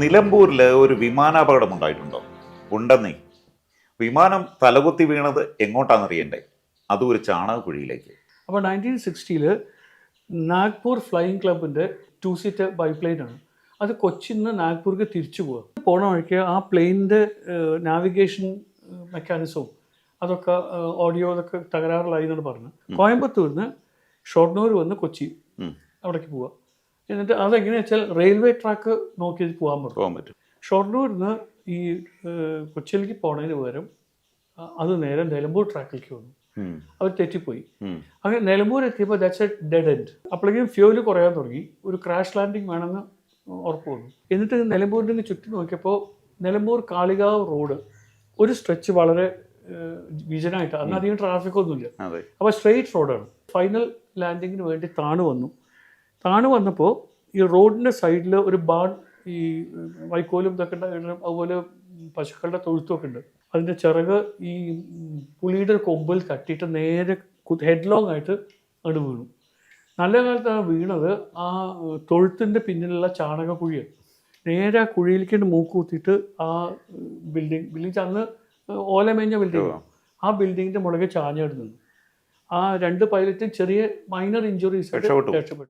നിലമ്പൂരിൽ ഒരു വിമാനാപകടം ഉണ്ടായിട്ടുണ്ടോ? ഉണ്ടെന്നേ. വിമാനം തലകുത്തി വീണത് എങ്ങോട്ടാണെന്നറിയണ്ടേ? അതും ഒരു ചാണകക്കുഴിയിലേക്ക്. അപ്പോൾ 1960 നാഗ്പൂർ ഫ്ലൈയിങ് ക്ലബിൻ്റെ 2 സീറ്റർ ബൈപ്ലെയിനാണ്. അത് കൊച്ചിയിൽ നിന്ന് നാഗ്പൂർക്ക് തിരിച്ചു പോവുക. പോണ വഴിക്ക് ആ പ്ലെയിനിൻ്റെ നാവിഗേഷൻ മെക്കാനിസവും അതൊക്കെ ഓഡിയോ അതൊക്കെ തകരാറിലായി എന്നാണ് പറഞ്ഞത്. കോയമ്പത്തൂരിൽ ഷൊർണൂർ വന്ന് കൊച്ചി അവിടേക്ക് പോവുക. എന്നിട്ട് അതെങ്ങനെയാ വെച്ചാൽ റെയിൽവേ ട്രാക്ക് നോക്കി പോകാൻ പറ്റും. ഷൊർണൂരിൽ നിന്ന് ഈ കൊച്ചിയിലേക്ക് പോണതിന് പകരം അത് നേരെ നിലമ്പൂർ ട്രാക്കിലേക്ക് വന്നു. അവർ തെറ്റിപ്പോയി. അങ്ങനെ നിലമ്പൂർ എത്തിയപ്പോൾ ദാറ്റ്സ് എ ഡെഡ് എൻഡ്. അപ്പോഴേക്കും ഫ്യൂല് കുറയാൻ തുടങ്ങി. ഒരു ക്രാഷ് ലാൻഡിങ് വേണമെന്ന് ഉറപ്പ് വന്നു. എന്നിട്ട് നിലമ്പൂരിൽ നിന്ന് ചുറ്റും നോക്കിയപ്പോൾ നിലമ്പൂർ കാളികാവ് റോഡ് ഒരു സ്ട്രെച്ച് വളരെ വിജനായിട്ട്, അന്ന് അധികം ട്രാഫിക് ഒന്നുമില്ല. അപ്പോൾ സ്ട്രെയിറ്റ് റോഡാണ്. ഫൈനൽ ലാൻഡിങ്ങിന് വേണ്ടി താണു വന്നപ്പോൾ ഈ റോഡിൻ്റെ സൈഡിൽ ഒരു ബാൺ, ഈ വൈക്കോലും ഇതൊക്കെ ഉണ്ട്, അതുപോലെ പശുക്കളുടെ തൊഴുത്തൊക്കെ ഉണ്ട്. അതിൻ്റെ ചിറക് ഈ പുലിയുടെ കൊമ്പിൽ തട്ടിയിട്ട് നേരെ ഹെഡ്ലോങ് ആയിട്ട് അങ്ങോട്ട് വീണു. നല്ല കാലത്താണ് വീണത്. ആ തൊഴുത്തിൻ്റെ പിന്നിലുള്ള ചാണകക്കുഴിയാണ്. നേരെ ആ കുഴിയിലേക്ക് മൂക്ക് കുത്തിയിട്ട് ആ ബിൽഡിങ് അന്ന് ഓലമേഞ്ഞ ബിൽഡിംഗ്, ആ ബിൽഡിങ്ങിൻ്റെ മുകളിൽ ചാഞ്ഞായിട്ട് നിന്നു. ആ 2 പൈലറ്റും ചെറിയ മൈനർ ഇഞ്ചുറീസ് രക്ഷപ്പെട്ടു.